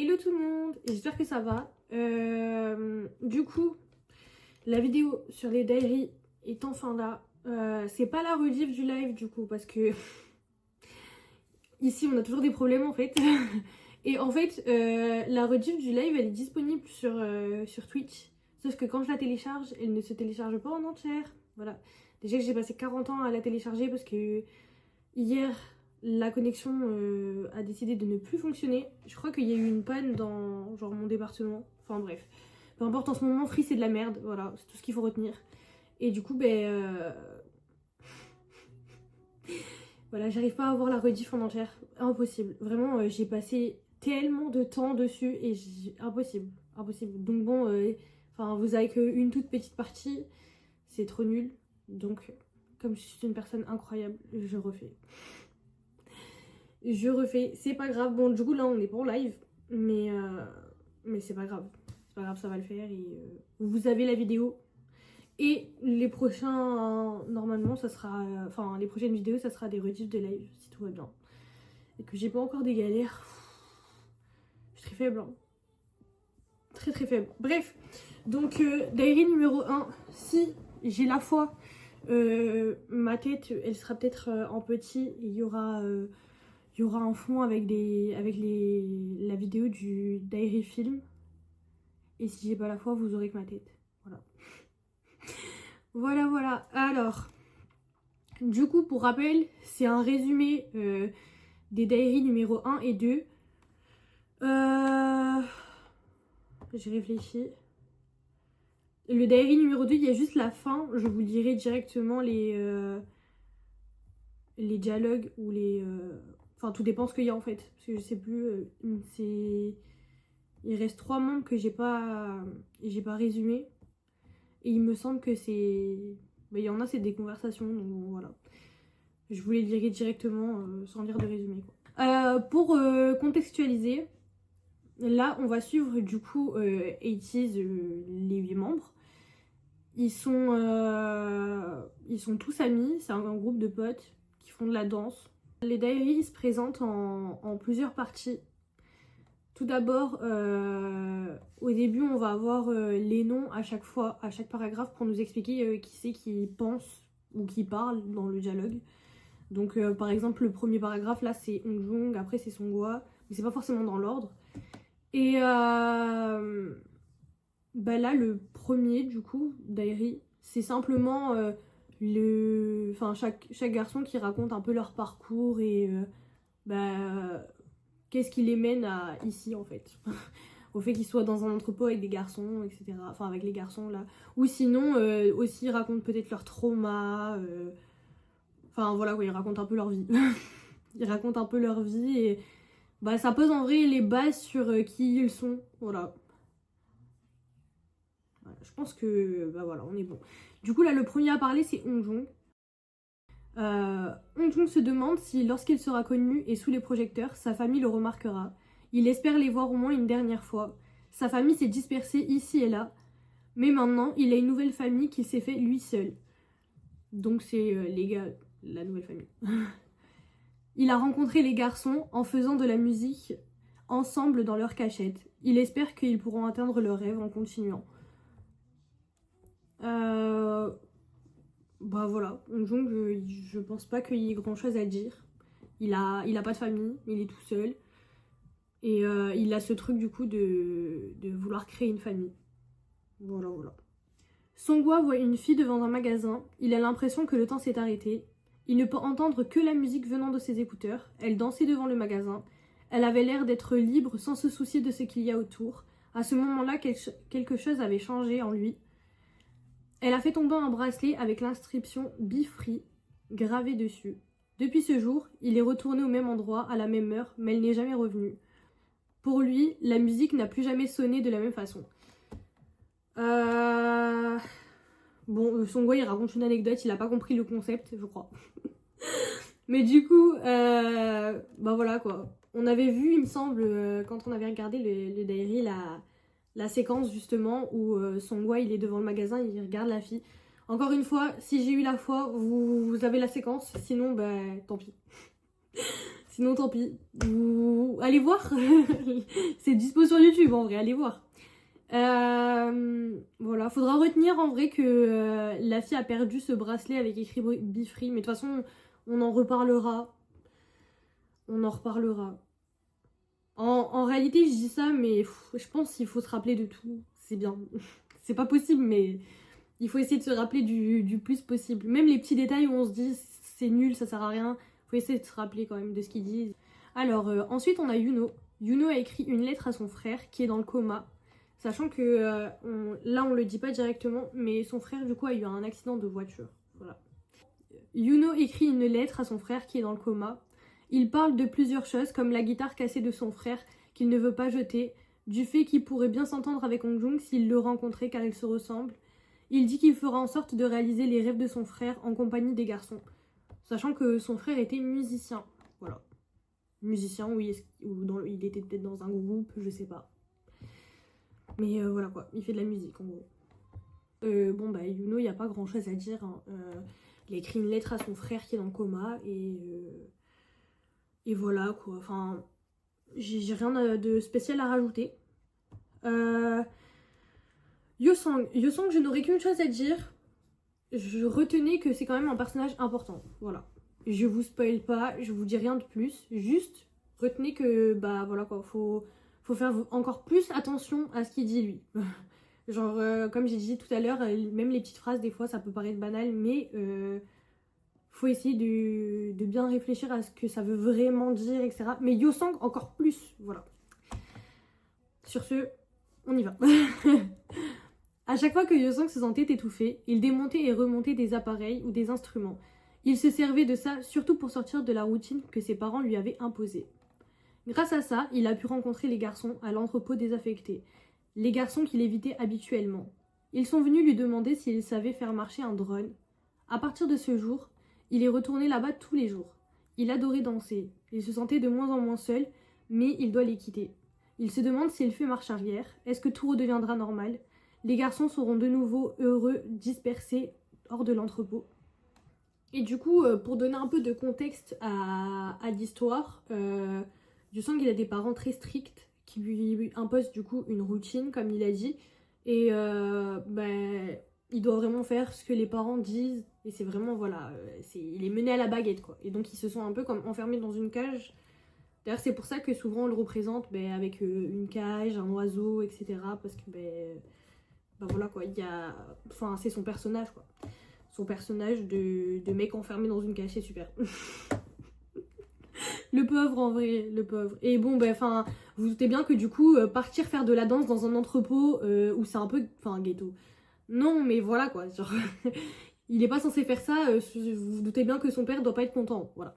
Hello tout le monde, j'espère que ça va. Du coup, la vidéo sur les diaries est enfin là. C'est pas la rediff du live du coup parce que ici on a toujours des problèmes en fait. Et en fait, la rediff du live elle est disponible sur Twitch. Sauf que quand je la télécharge, elle ne se télécharge pas en entière. Voilà. Déjà que j'ai passé 40 ans à la télécharger parce que hier la connexion a décidé de ne plus fonctionner. Je crois qu'il y a eu une panne dans genre mon département. Enfin bref. Peu importe, en ce moment, Free c'est de la merde. Voilà, c'est tout ce qu'il faut retenir. Et du coup, voilà, j'arrive pas à avoir la rediff en entière. Impossible. Vraiment, j'ai passé tellement de temps dessus et impossible. Impossible. Donc bon, enfin, vous avez qu'une toute petite partie. C'est trop nul. Donc, comme je suis une personne incroyable, je refais. C'est pas grave. Bon, du coup, là, on est pas en live, mais c'est pas grave. C'est pas grave, ça va le faire. Et vous avez la vidéo. Et les prochains, normalement, ça sera. Enfin, les prochaines vidéos, ça sera des rediffs de live, si tout va bien. Et que j'ai pas encore des galères. Je suis très faible, hein. Très très faible. Bref, donc, diary numéro 1. Si j'ai la foi, ma tête, elle sera peut-être en petit. Il y aura un fond avec la vidéo du diary film. Et si j'ai pas la foi, vous aurez que ma tête. Voilà. Voilà. Alors, du coup, pour rappel, c'est un résumé des diaries numéro 1 et 2. J'ai réfléchi. Le diary numéro 2, il y a juste la fin. Je vous lirai directement les dialogues ou les... Enfin, tout dépend ce qu'il y a en fait. Parce que je sais plus. Il reste 3 membres que j'ai pas résumé. Et il me semble que c'est... il y en a, c'est des conversations. Donc bon, voilà. Je vous les lirai directement sans lire de résumé. Pour contextualiser, là, on va suivre du coup 80's, les 8 membres. Ils sont tous amis. C'est un groupe de potes qui font de la danse. Les diaries se présentent en plusieurs parties. Tout d'abord, au début, on va avoir les noms à chaque fois, à chaque paragraphe, pour nous expliquer qui c'est qui pense ou qui parle dans le dialogue. Donc, par exemple, le premier paragraphe, là, c'est Ongjong, après, c'est Songhwa, mais c'est pas forcément dans l'ordre. Et là, le premier, du coup, diary, c'est simplement chaque garçon qui raconte un peu leur parcours et qu'est-ce qui les mène à ici en fait. Au fait qu'ils soient dans un entrepôt avec des garçons, etc. Enfin avec les garçons là. Ou sinon aussi ils racontent peut-être leur trauma. Enfin voilà quoi, ils racontent un peu leur vie. Ils racontent un peu leur vie et ça pose en vrai les bases sur qui ils sont. Voilà. Je pense que voilà, on est bon. Du coup là le premier à parler c'est Ongjong. Ongjong se demande si lorsqu'il sera connu et sous les projecteurs, sa famille le remarquera. Il espère les voir au moins une dernière fois. Sa famille s'est dispersée ici et là, mais maintenant il a une nouvelle famille qu'il s'est fait lui seul. Donc c'est les gars, la nouvelle famille. Il a rencontré les garçons en faisant de la musique ensemble dans leur cachette. Il espère qu'ils pourront atteindre leurs rêves en continuant. Voilà, Ongjong, je pense pas qu'il y ait grand chose à dire. Il a pas de famille, il est tout seul. Et il a ce truc du coup de vouloir créer une famille. Voilà. Songhwa voit une fille devant un magasin. Il a l'impression que le temps s'est arrêté. Il ne peut entendre que la musique venant de ses écouteurs. Elle dansait devant le magasin. Elle avait l'air d'être libre sans se soucier de ce qu'il y a autour. À ce moment-là, quelque chose avait changé en lui. Elle a fait tomber un bracelet avec l'inscription Be Free gravée dessus. Depuis ce jour, il est retourné au même endroit, à la même heure, mais elle n'est jamais revenue. Pour lui, la musique n'a plus jamais sonné de la même façon. Songhwa il raconte une anecdote, il a pas compris le concept, je crois. Mais du coup, voilà quoi. On avait vu, il me semble, quand on avait regardé le diary, la séquence justement où Songhwa il est devant le magasin, il regarde la fille. Encore une fois, si j'ai eu la foi, vous avez la séquence, sinon tant pis. Sinon, tant pis. Vous allez voir. C'est dispo sur YouTube, en vrai, allez voir. Voilà, faudra retenir en vrai que la fille a perdu ce bracelet avec écrit Be Free, mais de toute façon, on en reparlera. On en reparlera. En réalité, je dis ça, mais je pense qu'il faut se rappeler de tout. C'est bien. C'est pas possible, mais il faut essayer de se rappeler du plus possible. Même les petits détails où on se dit c'est nul, ça sert à rien, faut essayer de se rappeler quand même de ce qu'ils disent. Alors, ensuite, on a Yuno. Yuno a écrit une lettre à son frère qui est dans le coma. Sachant que là, on le dit pas directement, mais son frère, du coup, a eu un accident de voiture. Voilà. Yuno écrit une lettre à son frère qui est dans le coma. Il parle de plusieurs choses, comme la guitare cassée de son frère qu'il ne veut pas jeter, du fait qu'il pourrait bien s'entendre avec Hong Jung s'il le rencontrait car ils se ressemblent. Il dit qu'il fera en sorte de réaliser les rêves de son frère en compagnie des garçons. Sachant que son frère était musicien. Voilà. Musicien, oui, il était peut-être dans un groupe, je sais pas. Mais voilà quoi, il fait de la musique en gros. Bon bah Yuno, il n'y a pas grand chose à dire. Hein. Il a écrit une lettre à son frère qui est dans le coma et voilà quoi. Enfin, j'ai rien de spécial à rajouter. Yosang, je n'aurais qu'une chose à dire. Je retenais que c'est quand même un personnage important. Voilà. Je vous spoil pas, je vous dis rien de plus. Juste retenez que bah voilà quoi, faut faire encore plus attention à ce qu'il dit lui. Genre comme j'ai dit tout à l'heure, même les petites phrases des fois ça peut paraître banal, mais faut essayer de bien réfléchir à ce que ça veut vraiment dire, etc. Mais Yosang encore plus, voilà. Sur ce, on y va. À chaque fois que Yosang se sentait étouffé, il démontait et remontait des appareils ou des instruments. Il se servait de ça surtout pour sortir de la routine que ses parents lui avaient imposée. Grâce à ça, il a pu rencontrer les garçons à l'entrepôt désaffecté, les garçons qu'il évitait habituellement. Ils sont venus lui demander s'il savait faire marcher un drone. À partir de ce jour, il est retourné là-bas tous les jours. Il adorait danser, il se sentait de moins en moins seul, mais il doit les quitter. Il se demande s'il fait marche arrière, est-ce que tout redeviendra normal? Les garçons seront de nouveau heureux, dispersés hors de l'entrepôt. Et du coup, pour donner un peu de contexte à l'histoire, Yosang il a des parents très stricts qui lui imposent du coup une routine, comme il a dit. Et il doit vraiment faire ce que les parents disent. Et c'est vraiment, voilà, il est mené à la baguette, quoi. Et donc ils se sont un peu comme enfermés dans une cage. D'ailleurs, c'est pour ça que souvent on le représente avec une cage, un oiseau, etc. Parce que, voilà quoi, enfin, c'est son personnage, quoi. Son personnage de mec enfermé dans une cage, c'est super. Le pauvre en vrai, le pauvre. Et bon, enfin, vous vous doutez bien que du coup, partir faire de la danse dans un entrepôt où c'est un peu, enfin, ghetto. Non, mais voilà quoi, genre, il est pas censé faire ça, vous vous doutez bien que son père doit pas être content, voilà.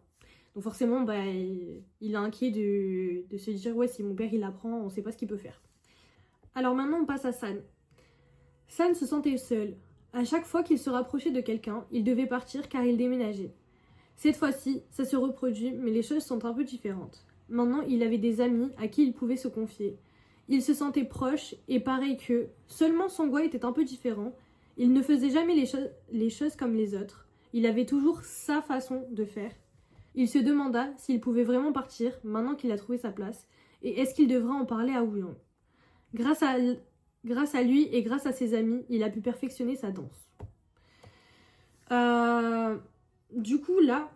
Donc forcément, il est inquiet de se dire, ouais, si mon père il apprend, on sait pas ce qu'il peut faire. Alors maintenant, on passe à San. San se sentait seul. À chaque fois qu'il se rapprochait de quelqu'un, il devait partir car il déménageait. Cette fois-ci, ça se reproduit, mais les choses sont un peu différentes. Maintenant, il avait des amis à qui il pouvait se confier. Il se sentait proche, et pareil qu'eux, seulement Songwa était un peu différent. Il ne faisait jamais les choses comme les autres. Il avait toujours sa façon de faire. Il se demanda s'il pouvait vraiment partir, maintenant qu'il a trouvé sa place, et est-ce qu'il devrait en parler à Woo-young. Grâce à lui et grâce à ses amis, il a pu perfectionner sa danse. Du coup, là,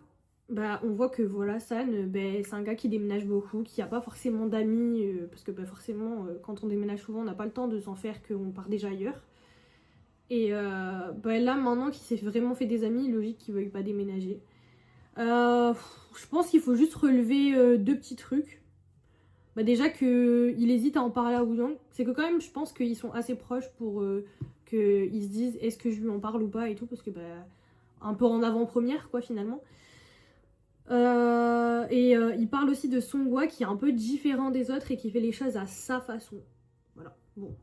on voit que voilà, San, c'est un gars qui déménage beaucoup, qui n'a pas forcément d'amis, parce que forcément, quand on déménage souvent, on n'a pas le temps de s'en faire qu'on part déjà ailleurs. Et là, maintenant qu'il s'est vraiment fait des amis, logique qu'il ne veuille pas déménager. Je pense qu'il faut juste relever deux petits trucs. Déjà qu'il hésite à en parler à Woo-young, c'est que quand même, je pense qu'ils sont assez proches pour qu'ils se disent est-ce que je lui en parle ou pas et tout, parce que un peu en avant-première quoi finalement. Il parle aussi de Songwa qui est un peu différent des autres et qui fait les choses à sa façon. Voilà, bon.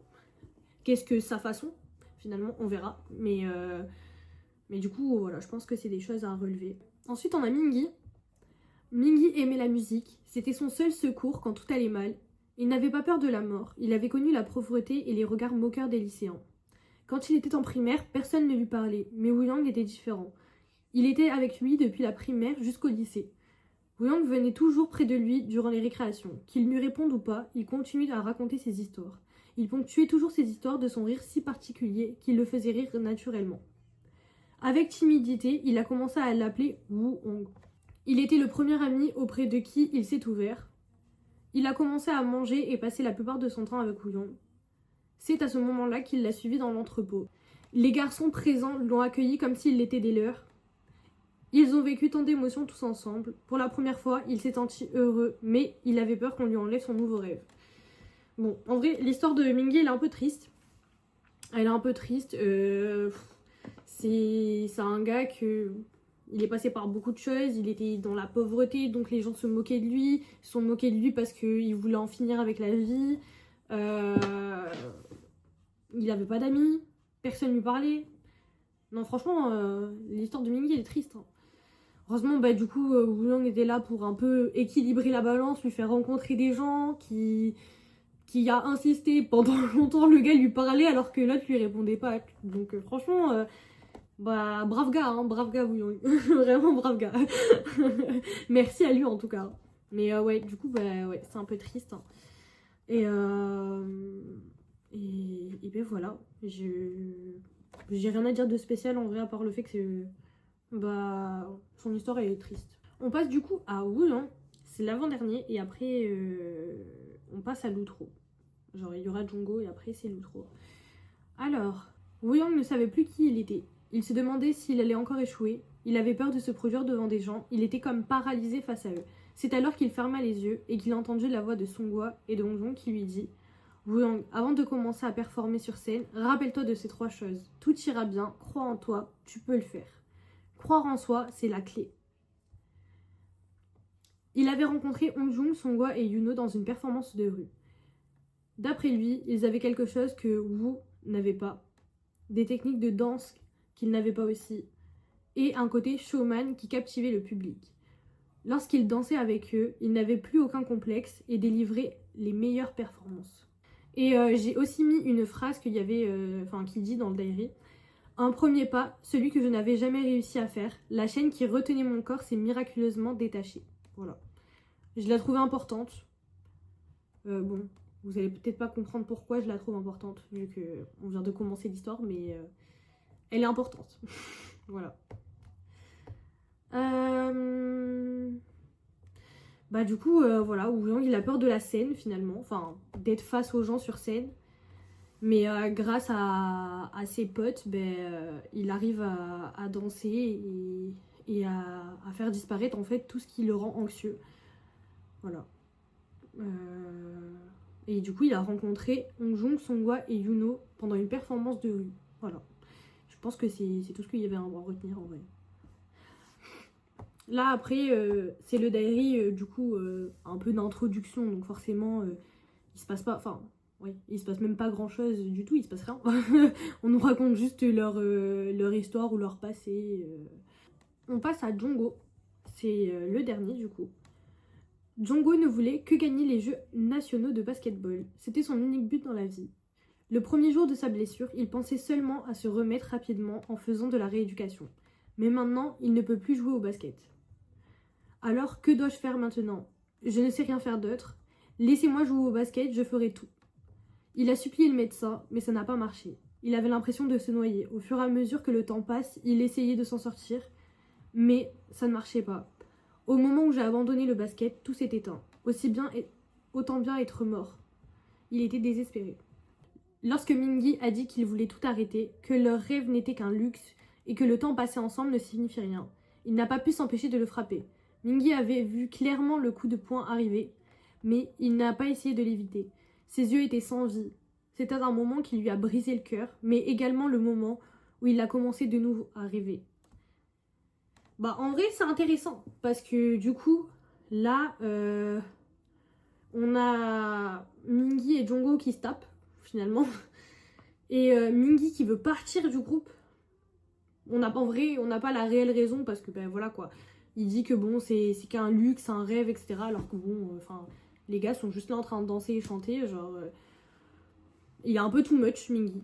Qu'est-ce que sa façon? Finalement, on verra. Mais du coup, voilà, je pense que c'est des choses à relever. Ensuite, on a Mingi. Mingi aimait la musique. C'était son seul secours quand tout allait mal. Il n'avait pas peur de la mort. Il avait connu la pauvreté et les regards moqueurs des lycéens. Quand il était en primaire, personne ne lui parlait, mais Woo-young était différent. Il était avec lui depuis la primaire jusqu'au lycée. Woo-young venait toujours près de lui durant les récréations. Qu'il lui réponde ou pas, il continuait à raconter ses histoires. Il ponctuait toujours ses histoires de son rire si particulier qu'il le faisait rire naturellement. Avec timidité, il a commencé à l'appeler Woo-young. Il était le premier ami auprès de qui il s'est ouvert. Il a commencé à manger et passer la plupart de son temps avec Woo-young. C'est à ce moment-là qu'il l'a suivi dans l'entrepôt. Les garçons présents l'ont accueilli comme s'il était des leurs. Ils ont vécu tant d'émotions tous ensemble. Pour la première fois, il s'est senti heureux, mais il avait peur qu'on lui enlève son nouveau rêve. Bon, en vrai, l'histoire de Mingi, elle est un peu triste. Elle est un peu triste. C'est un gars que... Il est passé par beaucoup de choses, il était dans la pauvreté, donc les gens se moquaient de lui. Ils se sont moqués de lui parce qu'il voulait en finir avec la vie. Il avait pas d'amis, personne lui parlait. Non, franchement, l'histoire de Mingi, elle est triste. Hein. Heureusement, du coup, Woo-young était là pour un peu équilibrer la balance, lui faire rencontrer des gens qui a insisté pendant longtemps. Le gars lui parlait alors que l'autre lui répondait pas. Donc franchement, brave gars Woo-young. Vraiment brave gars. Merci à lui en tout cas. Mais ouais, du coup, ouais, c'est un peu triste. Hein. Et ben voilà. J'ai rien à dire de spécial en vrai, à part le fait que son histoire est triste. On passe du coup à Woo-young. C'est l'avant-dernier et après on passe à l'outro. Genre il y aura Jongho et après c'est l'outro. Alors, Woo-young ne savait plus qui il était. Il se demandait s'il allait encore échouer. Il avait peur de se produire devant des gens. Il était comme paralysé face à eux. C'est alors qu'il ferma les yeux et qu'il entendit la voix de Songhwa et de Hongjon qui lui dit « Woo-young, avant de commencer à performer sur scène, rappelle-toi de ces 3 choses. Tout ira bien, crois en toi, tu peux le faire. Croire en soi, c'est la clé. » Il avait rencontré Hongjon, Songhwa et Yuno dans une performance de rue. D'après lui, ils avaient quelque chose que Woo n'avait pas. Des techniques de danse qu'il n'avait pas aussi. Et un côté showman qui captivait le public. Lorsqu'il dansait avec eux, il n'avait plus aucun complexe et délivrait les meilleures performances. Et j'ai aussi mis une phrase qu'il y avait, qui dit dans le diary. Un premier pas, celui que je n'avais jamais réussi à faire. La chaîne qui retenait mon corps s'est miraculeusement détachée. Voilà. Je la trouvais importante. Bon, vous allez peut-être pas comprendre pourquoi je la trouve importante, vu qu'on vient de commencer l'histoire, mais elle est importante. Voilà. Du coup, voilà, Woo-young, il a peur de la scène, finalement. Enfin, d'être face aux gens sur scène. Mais grâce à ses potes, il arrive à danser et à faire disparaître, en fait, tout ce qui le rend anxieux. Voilà. Et du coup, il a rencontré Hongjon, Songhwa et Yuno pendant une performance de rue. Voilà. Je pense que c'est tout ce qu'il y avait à retenir, en vrai. Là, après, c'est le diary, du coup, un peu d'introduction. Donc forcément, il se passe pas... Enfin, oui, il se passe même pas grand-chose du tout, il se passe rien. On nous raconte juste leur histoire ou leur passé. On passe à Jongho. C'est le dernier, du coup. Jongho ne voulait que gagner les Jeux nationaux de basketball. C'était son unique but dans la vie. Le premier jour de sa blessure, il pensait seulement à se remettre rapidement en faisant de la rééducation. Mais maintenant, il ne peut plus jouer au basket. Alors, que dois-je faire maintenant? Je ne sais rien faire d'autre. Laissez-moi jouer au basket, je ferai tout. Il a supplié le médecin, mais ça n'a pas marché. Il avait l'impression de se noyer. Au fur et à mesure que le temps passe, il essayait de s'en sortir, mais ça ne marchait pas. Au moment où j'ai abandonné le basket, tout s'est éteint. Autant bien être mort. Il était désespéré. Lorsque Mingi a dit qu'il voulait tout arrêter, que leur rêve n'était qu'un luxe et que le temps passé ensemble ne signifie rien, il n'a pas pu s'empêcher de le frapper. Mingi avait vu clairement le coup de poing arriver, mais il n'a pas essayé de l'éviter. Ses yeux étaient sans vie. C'était un moment qui lui a brisé le cœur, mais également le moment où il a commencé de nouveau à rêver. En vrai, c'est intéressant, parce que du coup, là, on a Mingi et Jongho qui se tapent, finalement. Et Mingi qui veut partir du groupe. On n'a pas la réelle raison, parce que, voilà, quoi. Il dit que, bon, c'est qu'un luxe, un rêve, etc. Alors que, bon, les gars sont juste là en train de danser et chanter, genre... il est un peu too much, Mingi.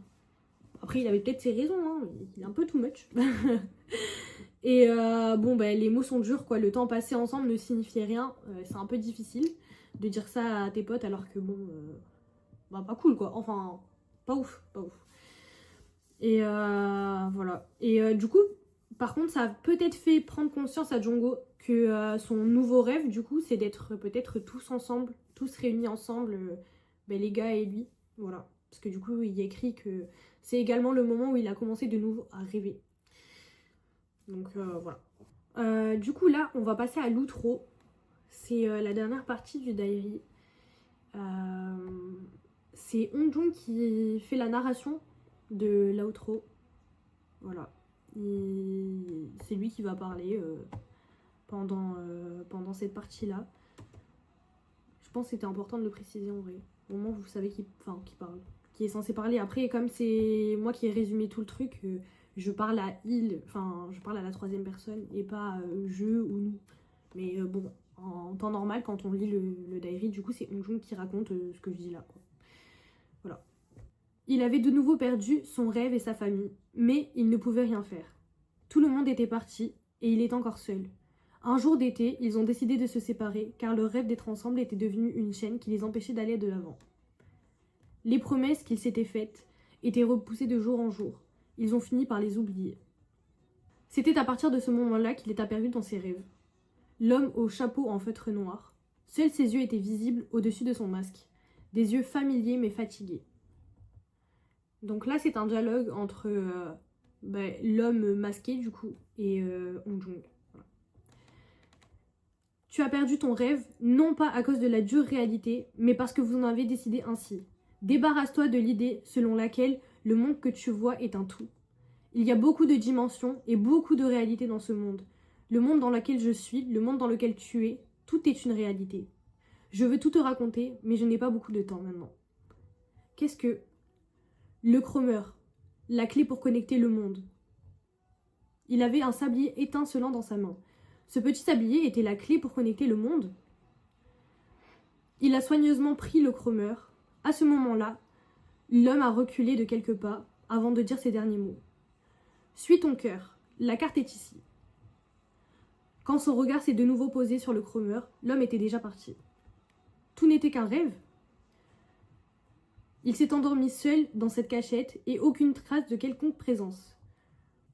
Après, il avait peut-être ses raisons, hein, mais il est un peu too much. Et bon, bah, les mots sont durs, quoi. Le temps passé ensemble ne signifiait rien. C'est un peu difficile de dire ça à tes potes alors que bon, bah pas cool, quoi. Enfin, pas ouf, pas ouf. Et voilà. Et du coup, par contre, ça a peut-être fait prendre conscience à Jongho que son nouveau rêve, du coup, c'est d'être peut-être tous ensemble, tous réunis ensemble, bah, les gars et lui. Voilà. Parce que du coup, il y a écrit que c'est également le moment où il a commencé de nouveau à rêver. Donc voilà. Du coup, là, on va passer à l'outro. C'est la dernière partie du diary. C'est Hong qui fait la narration de l'outro. Voilà. C'est lui qui va parler pendant cette partie-là. Je pense que c'était important de le préciser en vrai. Au moment où vous savez qui parle. Qui est censé parler. Après, comme c'est moi qui ai résumé tout le truc, je parle à il, enfin, je parle à la troisième personne et pas je ou nous. Mais bon, en temps normal, quand on lit le diary, du coup, c'est Hong qui raconte ce que je dis là, quoi. Voilà. Il avait de nouveau perdu son rêve et sa famille, mais il ne pouvait rien faire. Tout le monde était parti, et il est encore seul. Un jour d'été, ils ont décidé de se séparer, car leur rêve d'être ensemble était devenu une chaîne qui les empêchait d'aller de l'avant. Les promesses qu'ils s'étaient faites étaient repoussées de jour en jour. Ils ont fini par les oublier. C'était à partir de ce moment-là qu'il est aperçu dans ses rêves. L'homme au chapeau en feutre noir. Seuls ses yeux étaient visibles au-dessus de son masque. Des yeux familiers mais fatigués. Donc là, c'est un dialogue entre l'homme masqué, du coup, et Hong Jong. Voilà. Tu as perdu ton rêve, non pas à cause de la dure réalité, mais parce que vous en avez décidé ainsi. Débarrasse-toi de l'idée selon laquelle le monde que tu vois est un tout. Il y a beaucoup de dimensions et beaucoup de réalités dans ce monde. Le monde dans lequel je suis, le monde dans lequel tu es, tout est une réalité. Je veux tout te raconter, mais je n'ai pas beaucoup de temps maintenant. Qu'est-ce que... Le chromeur, la clé pour connecter le monde. Il avait un sablier étincelant dans sa main. Ce petit sablier était la clé pour connecter le monde. Il a soigneusement pris le chromeur. À ce moment-là, l'homme a reculé de quelques pas avant de dire ces derniers mots. Suis ton cœur, la carte est ici. Quand son regard s'est de nouveau posé sur le chromeur, l'homme était déjà parti. Tout n'était qu'un rêve. Il s'est endormi seul dans cette cachette et aucune trace de quelconque présence.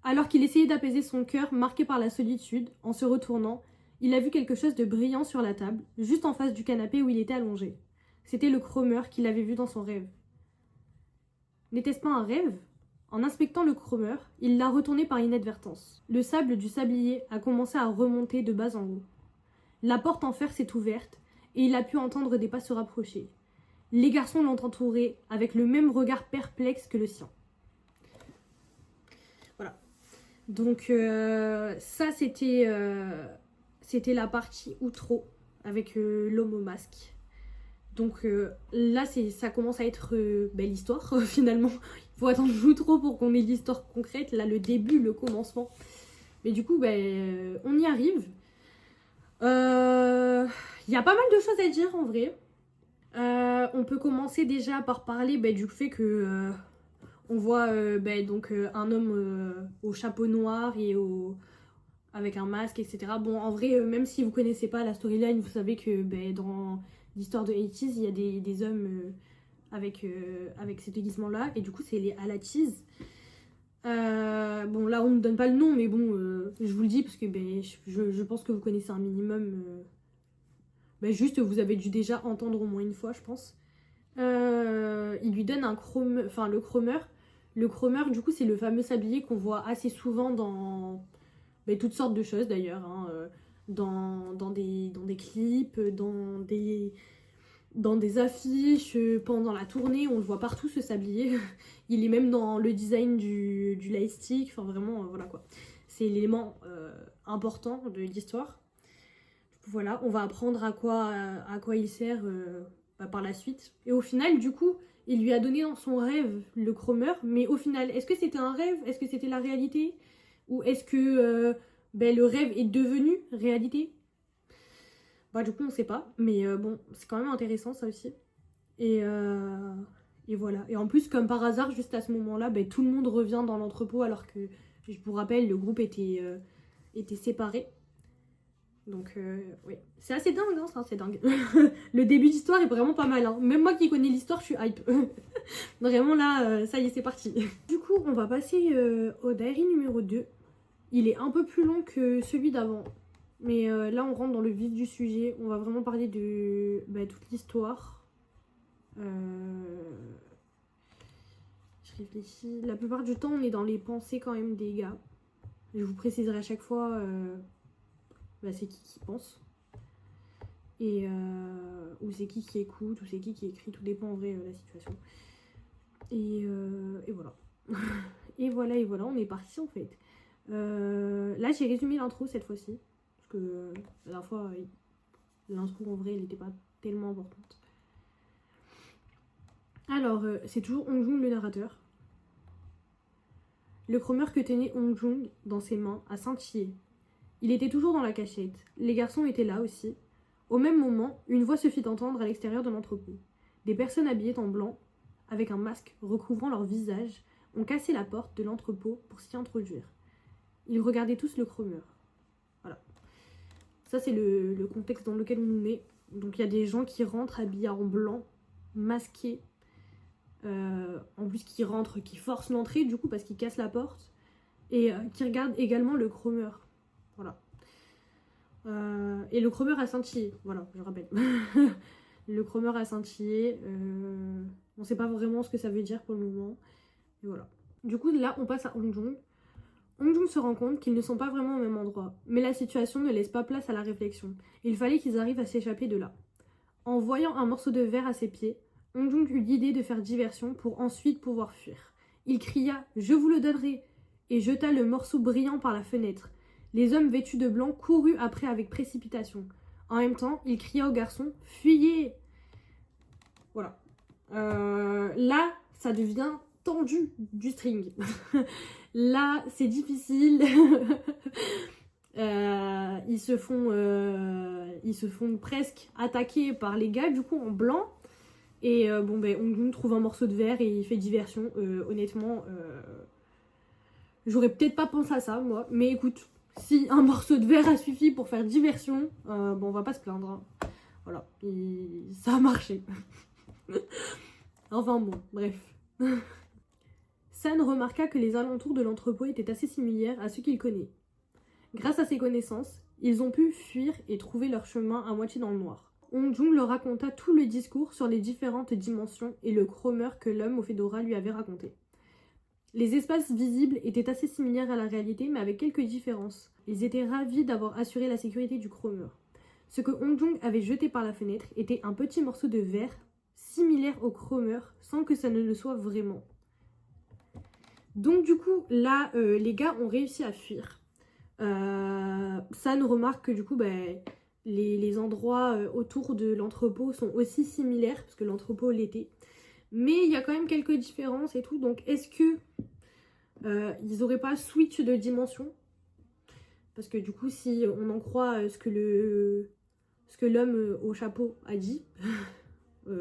Alors qu'il essayait d'apaiser son cœur marqué par la solitude, en se retournant, il a vu quelque chose de brillant sur la table, juste en face du canapé où il était allongé. C'était le chromeur qu'il avait vu dans son rêve. N'était-ce pas un rêve ? En inspectant le chromeur, il l'a retourné par inadvertance. Le sable du sablier a commencé à remonter de bas en haut. La porte en fer s'est ouverte et il a pu entendre des pas se rapprocher. Les garçons l'ont entouré avec le même regard perplexe que le sien. Voilà. Donc ça c'était la partie outro avec l'homme au masque. Donc là ça commence à être l'histoire finalement. Il faut attendre l'outro pour qu'on ait l'histoire concrète. Là le début, le commencement. Mais du coup on y arrive. Il y a pas mal de choses à dire en vrai. On peut commencer déjà par parler du fait que on voit un homme au chapeau noir et avec un masque, etc. Bon, en vrai, même si vous connaissez pas la storyline, vous savez que dans l'histoire de 80s, il y a des hommes avec ces déguisements-là, et du coup, c'est les Alachis. Bon, là, on ne donne pas le nom, mais bon, je vous le dis parce que je pense que vous connaissez un minimum. Juste, vous avez dû déjà entendre au moins une fois, je pense. Il lui donne le chromeur. Le chromeur, du coup, c'est le fameux sablier qu'on voit assez souvent dans toutes sortes de choses d'ailleurs. Hein, dans des clips, dans des affiches, pendant la tournée, on le voit partout ce sablier. Il est même dans le design du lightstick. Enfin, vraiment, voilà quoi. C'est l'élément important de l'histoire. Voilà, on va apprendre à quoi il sert par la suite. Et au final, du coup, il lui a donné dans son rêve le chromeur, mais au final, est-ce que c'était un rêve ? Est-ce que c'était la réalité ? Ou est-ce que le rêve est devenu réalité ? Du coup, on sait pas, mais bon, c'est quand même intéressant ça aussi. Et voilà. Et en plus, comme par hasard, juste à ce moment-là, tout le monde revient dans l'entrepôt alors que, je vous rappelle, le groupe était étaient séparés. Donc oui, c'est assez dingue, hein, ça, c'est dingue. Le début d'histoire est vraiment pas mal, hein. Même moi qui connais l'histoire, je suis hype. Vraiment là, ça y est, c'est parti. Du coup, on va passer au diary numéro 2. Il est un peu plus long que celui d'avant. Mais là, on rentre dans le vif du sujet. On va vraiment parler de toute l'histoire. Je réfléchis. La plupart du temps, on est dans les pensées quand même des gars. Je vous préciserai à chaque fois c'est qui pense. Et ou c'est qui écoute, ou c'est qui écrit. Tout dépend en vrai de la situation. Et voilà. et voilà, on est parti en fait. Là, j'ai résumé l'intro cette fois-ci. Parce que la dernière fois, l'intro en vrai, elle n'était pas tellement importante. Alors, c'est toujours Hong Jung le narrateur. Le chromeur que tenait Hong Jung dans ses mains a scintillé. Il était toujours dans la cachette. Les garçons étaient là aussi. Au même moment, une voix se fit entendre à l'extérieur de l'entrepôt. Des personnes habillées en blanc, avec un masque recouvrant leur visage, ont cassé la porte de l'entrepôt pour s'y introduire. Ils regardaient tous le chromeur. Voilà. Ça, c'est le contexte dans lequel on nous met. Donc, il y a des gens qui rentrent habillés en blanc, masqués. En plus, qui rentrent, qui forcent l'entrée, du coup, parce qu'ils cassent la porte. Et qui regardent également le chromeur. Voilà. Et le chromeur a scintillé. Voilà, je rappelle. Le chromeur a scintillé. On sait pas vraiment ce que ça veut dire pour le moment. Et voilà. Du coup, là, on passe à Hong Jung. Hong Jung se rend compte qu'ils ne sont pas vraiment au même endroit, mais la situation ne laisse pas place à la réflexion. Il fallait qu'ils arrivent à s'échapper de là. En voyant un morceau de verre à ses pieds, Hong Jung eut l'idée de faire diversion pour ensuite pouvoir fuir. Il cria « Je vous le donnerai !» et jeta le morceau brillant par la fenêtre. Les hommes vêtus de blanc coururent après avec précipitation. En même temps, il cria aux garçons « Fuyez !» Voilà. Là, ça devient tendu du string. Là, c'est difficile. Ils se font presque attaquer par les gars, du coup, en blanc. Et Hong Jung trouve un morceau de verre et il fait diversion. Honnêtement, j'aurais peut-être pas pensé à ça, moi. Mais écoute, si un morceau de verre a suffi pour faire diversion, on va pas se plaindre. Hein. Voilà, ça a marché. Enfin bon, bref. San remarqua que les alentours de l'entrepôt étaient assez similaires à ceux qu'il connaît. Grâce à ses connaissances, ils ont pu fuir et trouver leur chemin à moitié dans le noir. Hong Jung leur raconta tout le discours sur les différentes dimensions et le chromeur que l'homme au fedora lui avait raconté. Les espaces visibles étaient assez similaires à la réalité, mais avec quelques différences. Ils étaient ravis d'avoir assuré la sécurité du chromeur. Ce que Hong Jung avait jeté par la fenêtre était un petit morceau de verre similaire au chromeur, sans que ça ne le soit vraiment. Donc du coup, là, les gars ont réussi à fuir. San remarque que du coup, les endroits autour de l'entrepôt sont aussi similaires, parce que l'entrepôt l'était. Mais il y a quand même quelques différences et tout, donc est-ce que ils auraient pas switch de dimension? Parce que du coup, si on en croit ce que l'homme au chapeau a dit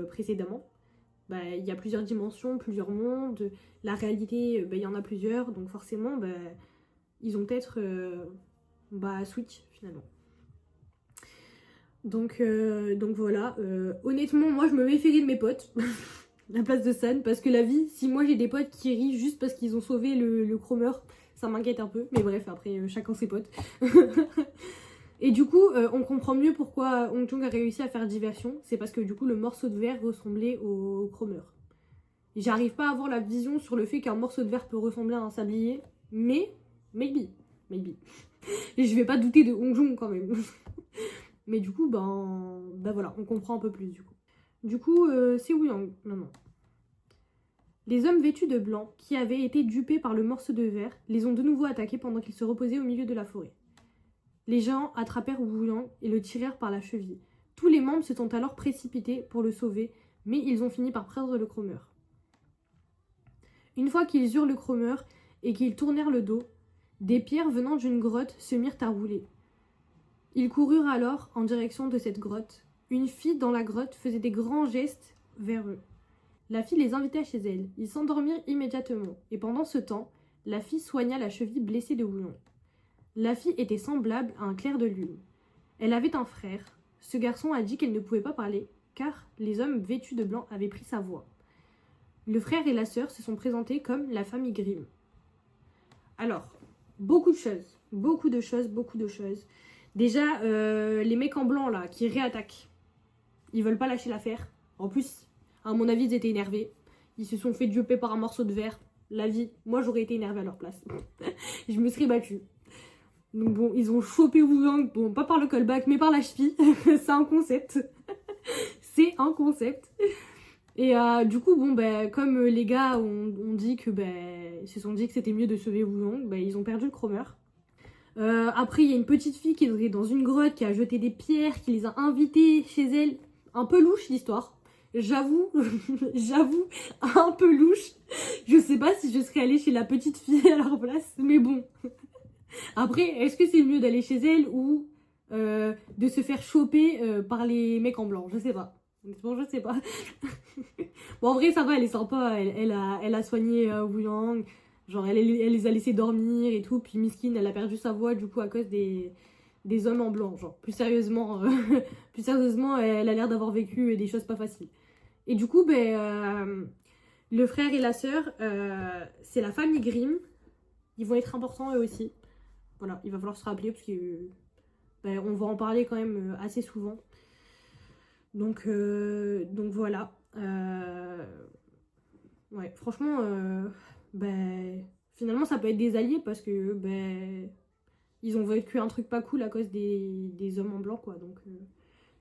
précédemment, il y a plusieurs dimensions, plusieurs mondes, la réalité, il y en a plusieurs, donc forcément, ils ont peut-être switch finalement. Donc voilà, honnêtement, moi je me méfierais de mes potes, à la place de San, parce que la vie, si moi j'ai des potes qui rient juste parce qu'ils ont sauvé le chromeur, ça m'inquiète un peu, mais bref, après chacun ses potes. Et du coup, on comprend mieux pourquoi Hong Jung a réussi à faire diversion. C'est parce que du coup, le morceau de verre ressemblait au chromeur. J'arrive pas à avoir la vision sur le fait qu'un morceau de verre peut ressembler à un sablier, mais maybe. Et je vais pas douter de Hong Jung quand même. Mais du coup, voilà, on comprend un peu plus du coup. Du coup, c'est Wuyang. Non. Les hommes vêtus de blanc, qui avaient été dupés par le morceau de verre, les ont de nouveau attaqués pendant qu'ils se reposaient au milieu de la forêt. Les géants attrapèrent Wuyang et le tirèrent par la cheville. Tous les membres se sont alors précipités pour le sauver, mais ils ont fini par prendre le chromeur. Une fois qu'ils eurent le chromeur et qu'ils tournèrent le dos, des pierres venant d'une grotte se mirent à rouler. Ils coururent alors en direction de cette grotte. Une fille dans la grotte faisait des grands gestes vers eux. La fille les invitait chez elle. Ils s'endormirent immédiatement, et pendant ce temps, la fille soigna la cheville blessée de Wuyang. La fille était semblable à un clair de lune. Elle avait un frère. Ce garçon a dit qu'elle ne pouvait pas parler, car les hommes vêtus de blanc avaient pris sa voix. Le frère et la sœur se sont présentés comme la famille Grimm. Alors, beaucoup de choses. Déjà, les mecs en blanc, là, qui réattaquent. Ils veulent pas lâcher l'affaire. En plus, à mon avis, ils étaient énervés. Ils se sont fait dupper par un morceau de verre. La vie, moi, j'aurais été énervée à leur place. Je me serais battue. Donc bon, ils ont chopé Wu Yang, bon, pas par le callback, mais par la cheville. C'est un concept. C'est un concept. Et du coup, bon, comme les gars ont dit que, ils se sont dit que c'était mieux de sauver Wu Yang, ils ont perdu le chromeur. Après, il y a une petite fille qui est dans une grotte, qui a jeté des pierres, qui les a invités chez elle. Un peu louche l'histoire. J'avoue, un peu louche. Je sais pas si je serais allée chez la petite fille à leur place, mais bon. Après, est-ce que c'est mieux d'aller chez elle ou de se faire choper par les mecs en blanc? Je sais pas. Bon, je sais pas. Bon, en vrai, ça va, elle est sympa. Elle a soigné Wu Yang. Genre, elle les a laissés dormir et tout. Puis Miskin, elle a perdu sa voix du coup à cause des hommes en blanc. Genre, plus sérieusement, elle a l'air d'avoir vécu des choses pas faciles. Et du coup, le frère et la sœur, c'est la famille Grimm. Ils vont être importants eux aussi. Voilà, il va falloir se rappeler parce que on va en parler quand même assez souvent. Donc voilà. Ouais, franchement, finalement ça peut être des alliés parce que ils ont vécu un truc pas cool à cause des hommes en blanc, quoi. Donc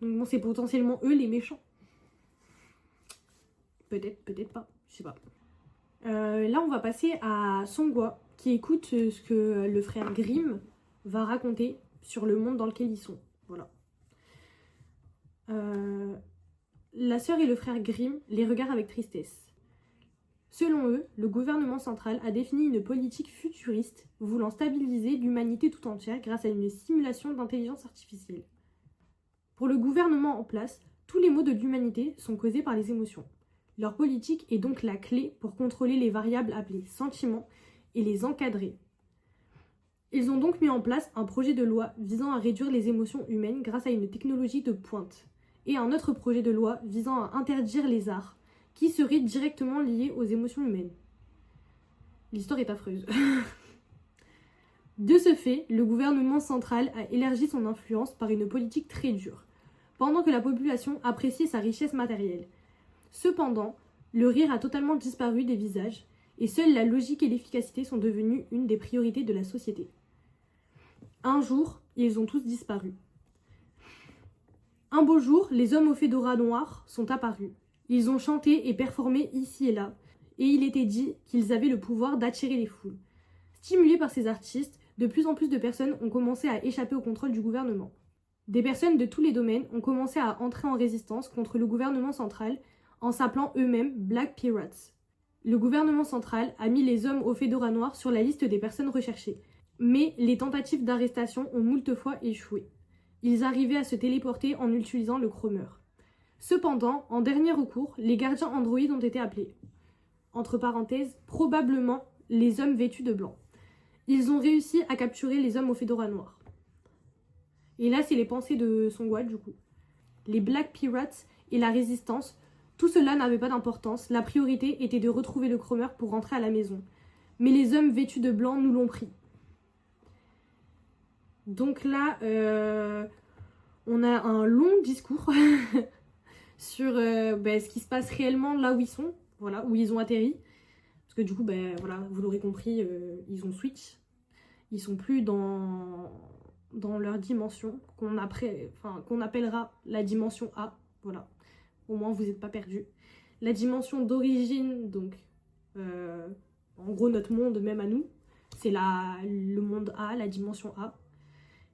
bon, c'est potentiellement eux les méchants. Peut-être pas, je sais pas. Là, on va passer à Songhua, qui écoute ce que le frère Grimm va raconter sur le monde dans lequel ils sont. Voilà. La sœur et le frère Grimm les regardent avec tristesse. Selon eux, le gouvernement central a défini une politique futuriste voulant stabiliser l'humanité tout entière grâce à une simulation d'intelligence artificielle. Pour le gouvernement en place, tous les maux de l'humanité sont causés par les émotions. Leur politique est donc la clé pour contrôler les variables appelées sentiments et les encadrer. Ils ont donc mis en place un projet de loi visant à réduire les émotions humaines grâce à une technologie de pointe, et un autre projet de loi visant à interdire les arts, qui seraient directement liés aux émotions humaines. L'histoire est affreuse. De ce fait, le gouvernement central a élargi son influence par une politique très dure, pendant que la population appréciait sa richesse matérielle. Cependant, le rire a totalement disparu des visages, et seule la logique et l'efficacité sont devenues une des priorités de la société. Un jour, ils ont tous disparu. Un beau jour, les hommes au fedora noir sont apparus. Ils ont chanté et performé ici et là, et il était dit qu'ils avaient le pouvoir d'attirer les foules. Stimulés par ces artistes, de plus en plus de personnes ont commencé à échapper au contrôle du gouvernement. Des personnes de tous les domaines ont commencé à entrer en résistance contre le gouvernement central en s'appelant eux-mêmes Black Pirates. Le gouvernement central a mis les hommes au fedora noir sur la liste des personnes recherchées, mais les tentatives d'arrestation ont moult fois échoué. Ils arrivaient à se téléporter en utilisant le chromeur. Cependant, en dernier recours, les gardiens androïdes ont été appelés. Entre parenthèses, probablement les hommes vêtus de blanc. Ils ont réussi à capturer les hommes au fedora noir. Et là, c'est les pensées de Songhua, du coup. Les Black Pirates et la résistance, tout cela n'avait pas d'importance. La priorité était de retrouver le chromeur pour rentrer à la maison. Mais les hommes vêtus de blanc nous l'ont pris. Donc là, on a un long discours sur ce qui se passe réellement là où ils sont, voilà, où ils ont atterri. Parce que du coup, voilà, vous l'aurez compris, ils ont switch. Ils sont plus dans leur dimension, qu'on appellera la dimension A. Voilà, au moins vous n'êtes pas perdus. La dimension d'origine, donc, en gros notre monde, même à nous, c'est le monde A, la dimension A.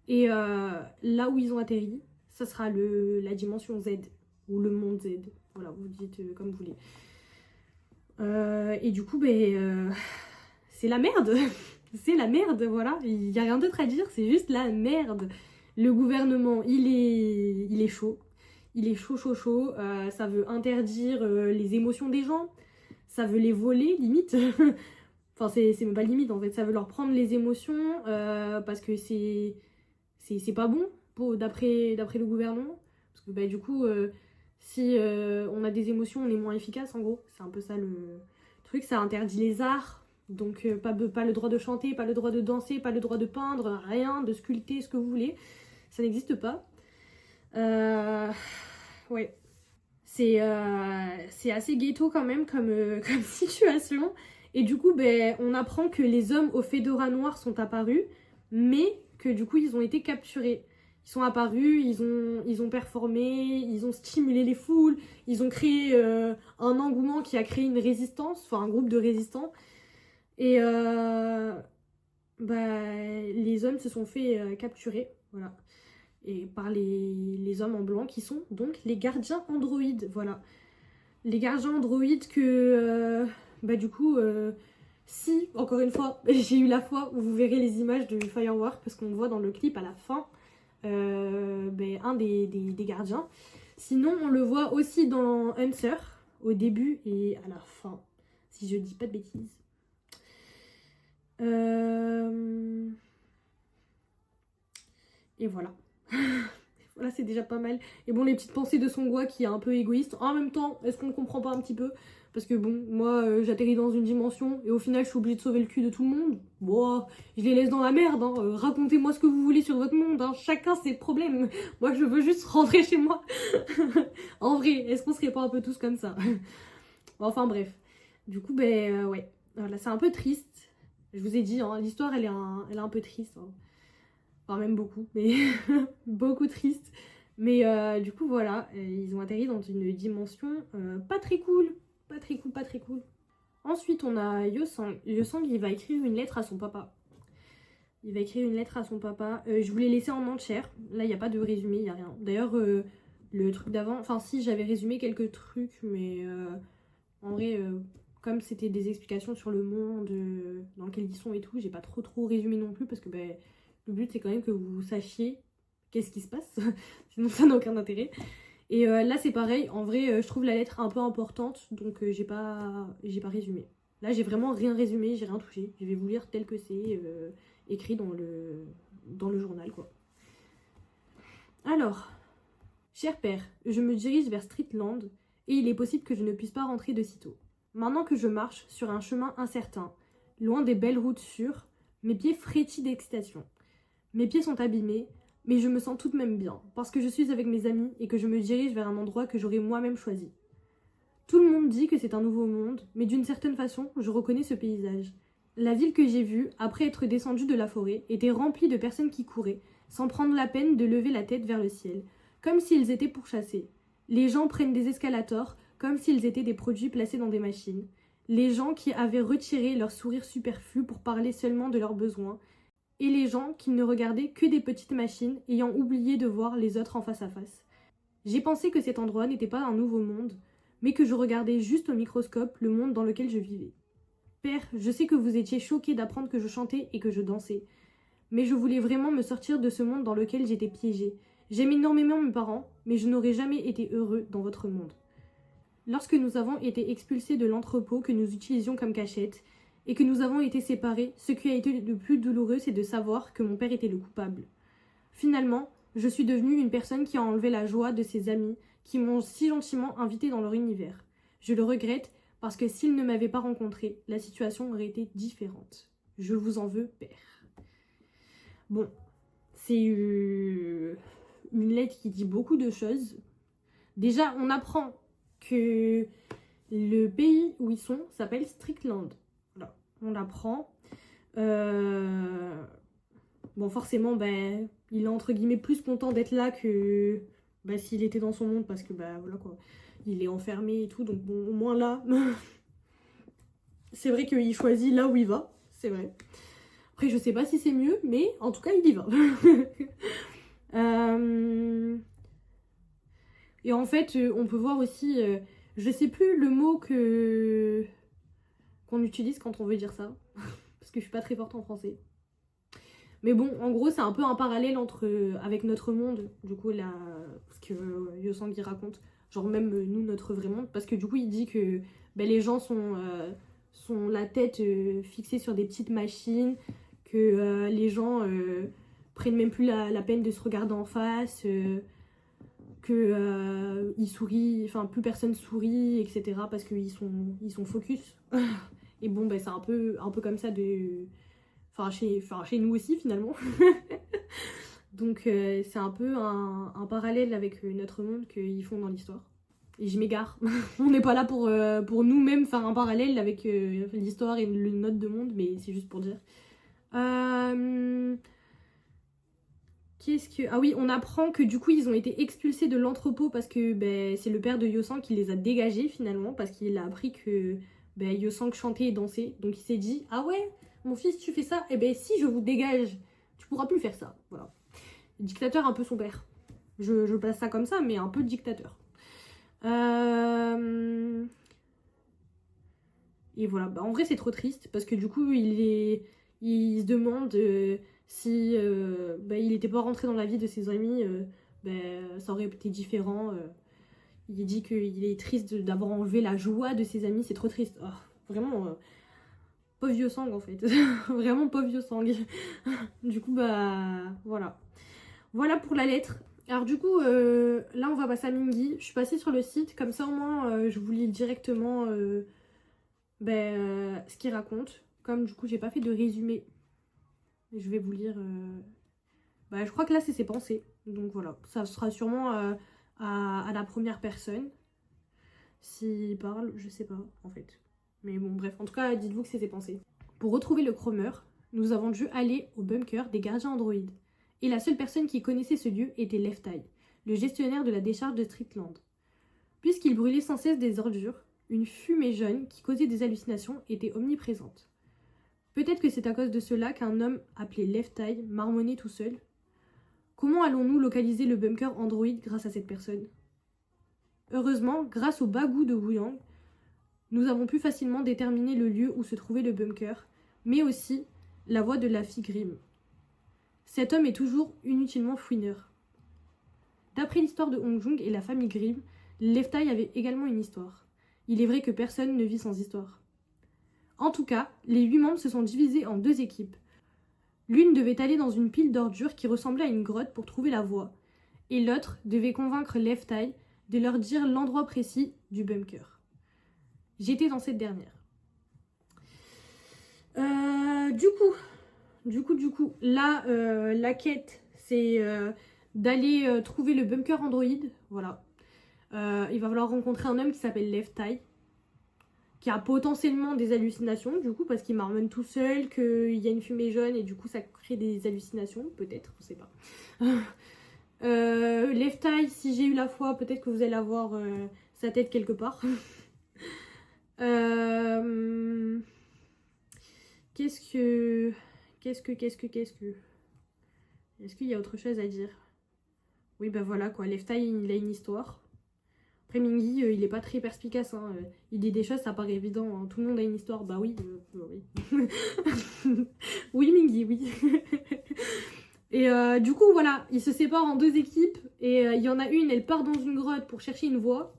Et là où ils ont atterri, ça sera la dimension Z, ou le monde Z. Voilà, vous dites comme vous voulez. Et du coup, c'est la merde. C'est la merde, voilà. Il n'y a rien d'autre à dire, c'est juste la merde. Le gouvernement, il est chaud. Il est chaud. Ça veut interdire les émotions des gens. Ça veut les voler, limite. Enfin, c'est même pas limite, en fait. Ça veut leur prendre les émotions parce que c'est pas bon d'après le gouvernement. Parce que du coup, si on a des émotions, on est moins efficace, en gros. C'est un peu ça le truc. Ça interdit les arts. Donc, pas le droit de chanter, pas le droit de danser, pas le droit de peindre, rien, de sculpter, ce que vous voulez. Ça n'existe pas. Ouais. C'est assez ghetto quand même comme situation. Et du coup, on apprend que les hommes au fedora noir sont apparus, mais que du coup, ils ont été capturés. Ils sont apparus, ils ont performé, ils ont stimulé les foules, ils ont créé un engouement qui a créé une résistance, enfin un groupe de résistants. Et les hommes se sont fait capturer, voilà. Et par les hommes en blanc qui sont donc les gardiens androïdes, voilà. Les gardiens androïdes que, du coup, si, encore une fois, j'ai eu la foi où vous verrez les images de Firework, parce qu'on voit dans le clip à la fin un des gardiens. Sinon, on le voit aussi dans Hunter, au début et à la fin, si je dis pas de bêtises. Et voilà. Voilà, c'est déjà pas mal. Et bon, les petites pensées de Songwa qui est un peu égoïste. En même temps, est-ce qu'on ne comprend pas un petit peu? Parce que bon, moi, j'atterris dans une dimension et au final, je suis obligée de sauver le cul de tout le monde. Bon, je les laisse dans la merde. Hein. Racontez-moi ce que vous voulez sur votre monde. Hein. Chacun ses problèmes. Moi, je veux juste rentrer chez moi. En vrai, est-ce qu'on serait pas un peu tous comme ça? Enfin, bref. Du coup, ouais. Voilà, c'est un peu triste. Je vous ai dit, hein, l'histoire, elle est un peu triste. Hein. Enfin, même beaucoup, mais beaucoup triste. Mais du coup, voilà, ils ont atterri dans une dimension pas très cool. Pas très cool, pas très cool. Ensuite, on a Yosang. Yosang, il va écrire une lettre à son papa. Il va écrire une lettre à son papa. Je vous l'ai laissé en entière. Là, il n'y a pas de résumé, il n'y a rien. D'ailleurs, le truc d'avant... Enfin, si, j'avais résumé quelques trucs, mais en vrai... comme c'était des explications sur le monde dans lequel ils sont et tout, j'ai pas trop résumé non plus parce que le but c'est quand même que vous sachiez qu'est-ce qui se passe, sinon ça n'a aucun intérêt. Et là c'est pareil, en vrai je trouve la lettre un peu importante donc j'ai pas résumé. Là j'ai vraiment rien résumé, j'ai rien touché, je vais vous lire tel que c'est écrit dans le journal quoi. Alors, cher père, je me dirige vers Streetland et il est possible que je ne puisse pas rentrer de sitôt. Maintenant que je marche sur un chemin incertain, loin des belles routes sûres, mes pieds frétillent d'excitation. Mes pieds sont abîmés, mais je me sens tout de même bien, parce que je suis avec mes amis et que je me dirige vers un endroit que j'aurais moi-même choisi. Tout le monde dit que c'est un nouveau monde, mais d'une certaine façon, je reconnais ce paysage. La ville que j'ai vue, après être descendue de la forêt, était remplie de personnes qui couraient, sans prendre la peine de lever la tête vers le ciel, comme s'ils étaient pourchassés. Les gens prennent des escalators, comme s'ils étaient des produits placés dans des machines. Les gens qui avaient retiré leur sourire superflu pour parler seulement de leurs besoins, et les gens qui ne regardaient que des petites machines, ayant oublié de voir les autres en face à face. J'ai pensé que cet endroit n'était pas un nouveau monde, mais que je regardais juste au microscope le monde dans lequel je vivais. Père, je sais que vous étiez choqué d'apprendre que je chantais et que je dansais, mais je voulais vraiment me sortir de ce monde dans lequel j'étais piégée. J'aime énormément mes parents, mais je n'aurais jamais été heureux dans votre monde. Lorsque nous avons été expulsés de l'entrepôt que nous utilisions comme cachette, et que nous avons été séparés, ce qui a été le plus douloureux, c'est de savoir que mon père était le coupable. Finalement, je suis devenue une personne qui a enlevé la joie de ses amis, qui m'ont si gentiment invité dans leur univers. Je le regrette, parce que s'ils ne m'avaient pas rencontré, la situation aurait été différente. Je vous en veux, père. Bon, c'est une lettre qui dit beaucoup de choses. Déjà, on apprend que le pays où ils sont s'appelle Strickland. Voilà, on l'apprend. Bon, forcément, il est entre guillemets plus content d'être là que s'il était dans son monde parce que voilà quoi, il est enfermé et tout. Donc bon, au moins là, c'est vrai qu'il choisit là où il va, c'est vrai. Après, je sais pas si c'est mieux, mais en tout cas, il y va. Et en fait, on peut voir aussi, je sais plus le mot qu'on utilise quand on veut dire ça, parce que je suis pas très forte en français. Mais bon, en gros, c'est un peu un parallèle avec notre monde, du coup, là, ce que Yosangi raconte. Genre même nous, notre vrai monde, parce que du coup, il dit que les gens sont la tête fixée sur des petites machines, que les gens prennent même plus la peine de se regarder en face, que ils sourient, enfin plus personne sourit, etc. parce qu'ils sont focus. Et bon, ben c'est un peu comme ça chez nous aussi finalement. Donc c'est un peu un parallèle avec notre monde qu'ils font dans l'histoire. Et je m'égare. On n'est pas là pour nous-mêmes faire un parallèle avec l'histoire et le nôtre de monde, mais c'est juste pour dire. Ah oui, on apprend que du coup ils ont été expulsés de l'entrepôt parce que c'est le père de Yosang qui les a dégagés finalement, parce qu'il a appris que Yosang chantait et dansait. Donc il s'est dit, ah ouais, mon fils tu fais ça, et si je vous dégage, tu pourras plus faire ça. Voilà. Dictateur un peu son père. Je passe ça comme ça, mais un peu dictateur. Et voilà, en vrai c'est trop triste parce que du coup il se demande si il était pas rentré dans la vie de ses amis, ça aurait été différent. Il dit qu'il est triste d'avoir enlevé la joie de ses amis, c'est trop triste. Oh, vraiment, pauvre vieux sang en fait. Vraiment pauvre vieux sang. Du coup, voilà. Voilà pour la lettre. Alors du coup, là on va passer à Mingi. Je suis passée sur le site, comme ça au moins je vous lis directement ce qu'il raconte. Comme du coup j'ai pas fait de résumé, je vais vous lire. Je crois que là c'est ses pensées. Donc voilà, ça sera sûrement à la première personne. S'il parle, je sais pas en fait. Mais bon bref, en tout cas dites-vous que c'est ses pensées. Pour retrouver le chromeur, nous avons dû aller au bunker des gardiens androïdes. Et la seule personne qui connaissait ce lieu était Left Eye, le gestionnaire de la décharge de Streetland. Puisqu'il brûlait sans cesse des ordures, une fumée jaune qui causait des hallucinations était omniprésente. Peut-être que c'est à cause de cela qu'un homme appelé Left Eye marmonnait tout seul. Comment allons-nous localiser le bunker androïde grâce à cette personne ? Heureusement, grâce au bagou de Wuyang, nous avons pu facilement déterminer le lieu où se trouvait le bunker, mais aussi la voix de la fille Grimm. Cet homme est toujours inutilement fouineur. D'après l'histoire de Hong Jung et la famille Grimm, Left Eye avait également une histoire. Il est vrai que personne ne vit sans histoire. En tout cas, les 8 membres se sont divisés en 2 équipes. L'une devait aller dans une pile d'ordures qui ressemblait à une grotte pour trouver la voie, et l'autre devait convaincre Left Eye de leur dire l'endroit précis du bunker. J'étais dans cette dernière. Du coup, là, la quête, c'est d'aller trouver le bunker androïde. Voilà. Il va falloir rencontrer un homme qui s'appelle Left Eye, qui a potentiellement des hallucinations, du coup, parce qu'il marmonne tout seul, qu'il y a une fumée jaune, et du coup, ça crée des hallucinations, peut-être, on sait pas. Left Eye, si j'ai eu la foi, peut-être que vous allez avoir sa tête quelque part. Qu'est-ce que... Est-ce qu'il y a autre chose à dire? Oui, voilà, quoi. Left Eye, il a une histoire. Après, Mingi, il est pas très perspicace, hein. Il dit des choses, ça paraît évident, hein. Tout le monde a une histoire. Bah oui, oui. Oui, Mingi, oui. Et du coup, voilà, ils se séparent en 2 équipes. Et il y en a une, elle part dans une grotte pour chercher une voie.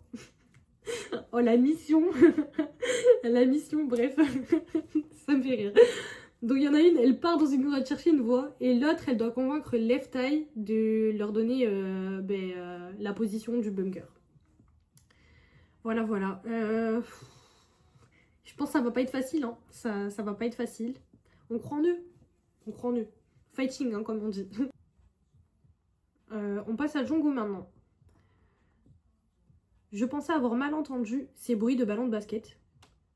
Oh, la mission. La mission, bref. Ça me fait rire. Donc il y en a une, elle part dans une grotte chercher une voie, et l'autre, elle doit convaincre Left Eye de leur donner la position du bunker. Voilà. Je pense que ça va pas être facile, hein. Ça va pas être facile. On croit en eux. Fighting, hein, comme on dit. On passe à Jongo maintenant. Je pensais avoir mal entendu ces bruits de ballons de basket.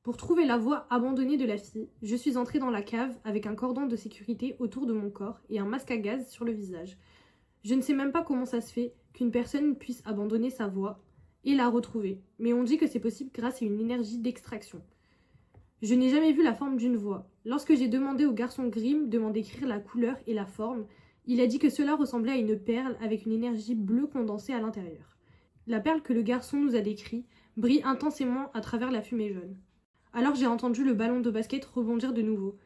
Pour trouver la voie abandonnée de la fille, je suis entrée dans la cave avec un cordon de sécurité autour de mon corps et un masque à gaz sur le visage. Je ne sais même pas comment ça se fait qu'une personne puisse abandonner sa voie et la retrouver, mais on dit que c'est possible grâce à une énergie d'extraction. Je n'ai jamais vu la forme d'une voie. Lorsque j'ai demandé au garçon Grimm de m'en décrire la couleur et la forme, il a dit que cela ressemblait à une perle avec une énergie bleue condensée à l'intérieur. La perle que le garçon nous a décrite brille intensément à travers la fumée jaune. Alors j'ai entendu le ballon de basket rebondir de nouveau.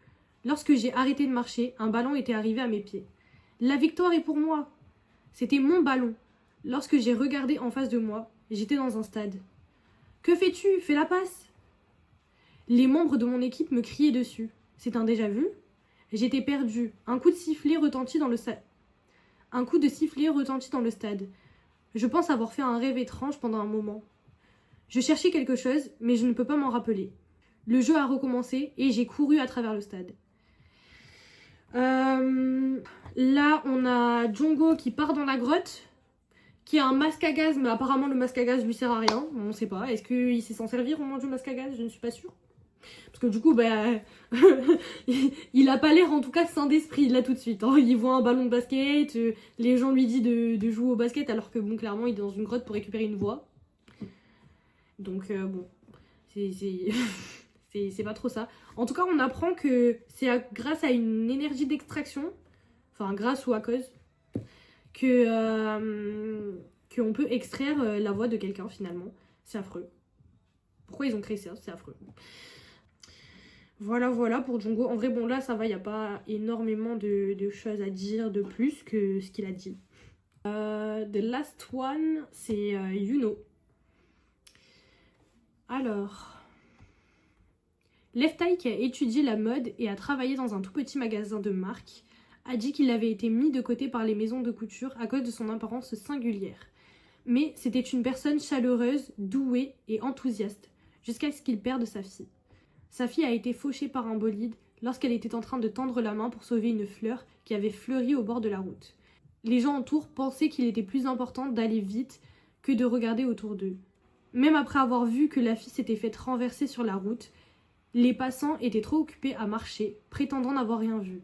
Lorsque j'ai arrêté de marcher, un ballon était arrivé à mes pieds. La victoire est pour moi! C'était mon ballon. Lorsque j'ai regardé en face de moi, j'étais dans un stade. Que fais-tu? Fais la passe! Les membres de mon équipe me criaient dessus. C'est un déjà-vu? J'étais perdue. Un coup de sifflet retentit dans le stade. Je pense avoir fait un rêve étrange pendant un moment. Je cherchais quelque chose, mais je ne peux pas m'en rappeler. Le jeu a recommencé et j'ai couru à travers le stade. Là, on a Djongo qui part dans la grotte, qui a un masque à gaz, mais apparemment le masque à gaz lui sert à rien. On ne sait pas. Est-ce qu'il sait s'en servir au moment du masque à gaz? Je ne suis pas sûre. Parce que du coup, il a pas l'air en tout cas sain d'esprit là tout de suite. Hein. Il voit un ballon de basket, les gens lui disent de jouer au basket alors que bon, clairement, il est dans une grotte pour récupérer une voix. Donc bon, c'est pas trop ça. En tout cas, on apprend que c'est grâce à une énergie d'extraction, enfin grâce ou à cause, qu'on peut extraire la voix de quelqu'un finalement. C'est affreux. Pourquoi ils ont créé ça? C'est affreux. Voilà pour Djongo. En vrai, bon là ça va, il n'y a pas énormément de choses à dire de plus que ce qu'il a dit. The last one, c'est Yuno. Alors, Leftai, qui a étudié la mode et a travaillé dans un tout petit magasin de marque, a dit qu'il avait été mis de côté par les maisons de couture à cause de son apparence singulière. Mais c'était une personne chaleureuse, douée et enthousiaste, jusqu'à ce qu'il perde sa fille. Sa fille a été fauchée par un bolide lorsqu'elle était en train de tendre la main pour sauver une fleur qui avait fleuri au bord de la route. Les gens autour pensaient qu'il était plus important d'aller vite que de regarder autour d'eux. Même après avoir vu que la fille s'était faite renverser sur la route, les passants étaient trop occupés à marcher, prétendant n'avoir rien vu.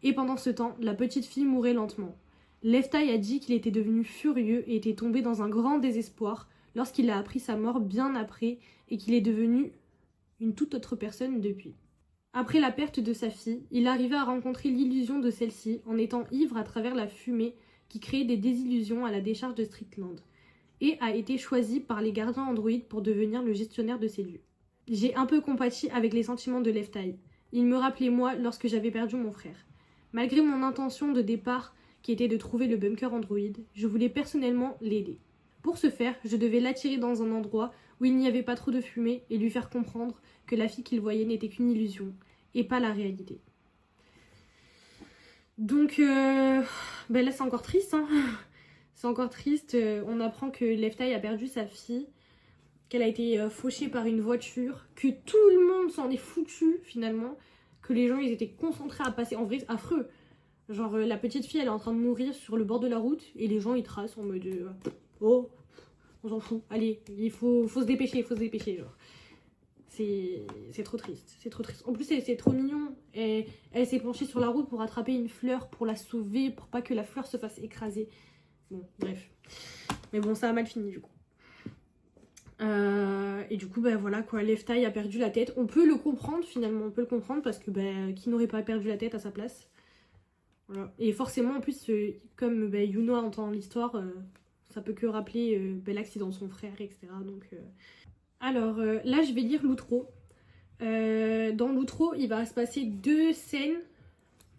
Et pendant ce temps, la petite fille mourait lentement. Leftai a dit qu'il était devenu furieux et était tombé dans un grand désespoir lorsqu'il a appris sa mort bien après et qu'il est devenu une toute autre personne depuis. Après la perte de sa fille, il arriva à rencontrer l'illusion de celle-ci en étant ivre à travers la fumée qui créait des désillusions à la décharge de Strickland, et a été choisi par les gardiens androïdes pour devenir le gestionnaire de ces lieux. J'ai un peu compati avec les sentiments de Leftai. Il me rappelait moi lorsque j'avais perdu mon frère. Malgré mon intention de départ qui était de trouver le bunker androïde, je voulais personnellement l'aider. Pour ce faire, je devais l'attirer dans un endroit où il n'y avait pas trop de fumée et lui faire comprendre que la fille qu'il voyait n'était qu'une illusion et pas la réalité. Donc là c'est encore triste, hein. C'est encore triste, on apprend que Leftai a perdu sa fille, qu'elle a été fauchée par une voiture, que tout le monde s'en est foutu finalement, que les gens ils étaient concentrés à passer, en vrai c'est affreux. Genre la petite fille elle est en train de mourir sur le bord de la route et les gens ils tracent en mode oh on s'en fout, allez il faut se dépêcher, genre. C'est trop triste, c'est trop triste. En plus c'est trop mignon, elle s'est penchée sur la route pour attraper une fleur, pour la sauver, pour pas que la fleur se fasse écraser. Bon, bref. Mais bon, ça a mal fini du coup. Et du coup, voilà quoi, Leftai a perdu la tête. On peut le comprendre finalement, on peut le comprendre parce que qui n'aurait pas perdu la tête à sa place. Voilà. Et forcément, en plus, comme Yuno entend l'histoire, ça peut que rappeler l'accident de son frère, etc. Donc, alors, là, je vais lire l'outro. Dans l'outro, il va se passer 2 scènes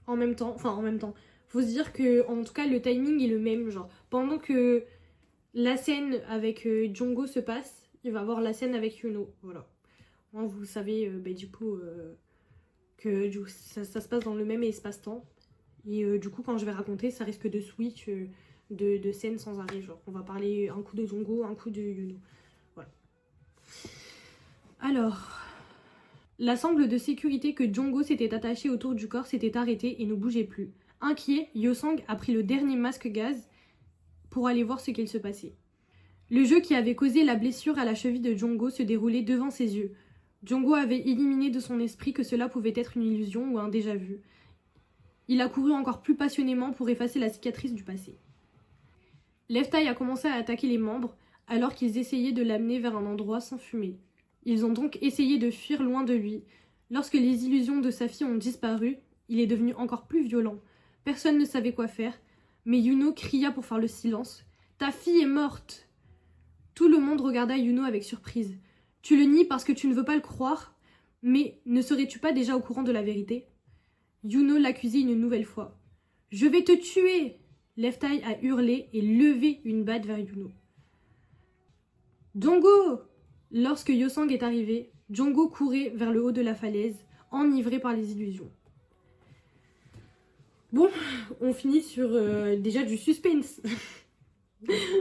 en même temps. Enfin, en même temps. Faut se dire que, en tout cas, le timing est le même. Genre, pendant que la scène avec Djongo se passe, il va avoir la scène avec Yuno. Voilà. Moi, vous savez, du coup, que ça se passe dans le même espace-temps. Et du coup, quand je vais raconter, ça risque de switch de scènes sans arrêt. Genre, on va parler un coup de Djongo, un coup de Yuno. Voilà. Alors, la sangle de sécurité que Djongo s'était attachée autour du corps s'était arrêtée et ne bougeait plus. Inquiet, Yosang a pris le dernier masque gaz pour aller voir ce qu'il se passait. Le jeu qui avait causé la blessure à la cheville de Djongo se déroulait devant ses yeux. Djongo avait éliminé de son esprit que cela pouvait être une illusion ou un déjà-vu. Il a couru encore plus passionnément pour effacer la cicatrice du passé. Leftai a commencé à attaquer les membres alors qu'ils essayaient de l'amener vers un endroit sans fumée. Ils ont donc essayé de fuir loin de lui. Lorsque les illusions de sa fille ont disparu, il est devenu encore plus violent. Personne ne savait quoi faire, mais Yuno cria pour faire le silence. « Ta fille est morte !» Tout le monde regarda Yuno avec surprise. « Tu le nies parce que tu ne veux pas le croire, mais ne serais-tu pas déjà au courant de la vérité ?» Yuno l'accusait une nouvelle fois. « Je vais te tuer !» Leftai a hurlé et levé une batte vers Yuno. « Djongo !» Lorsque Yosang est arrivé, Django courait vers le haut de la falaise, enivré par les illusions. Bon, on finit sur déjà du suspense.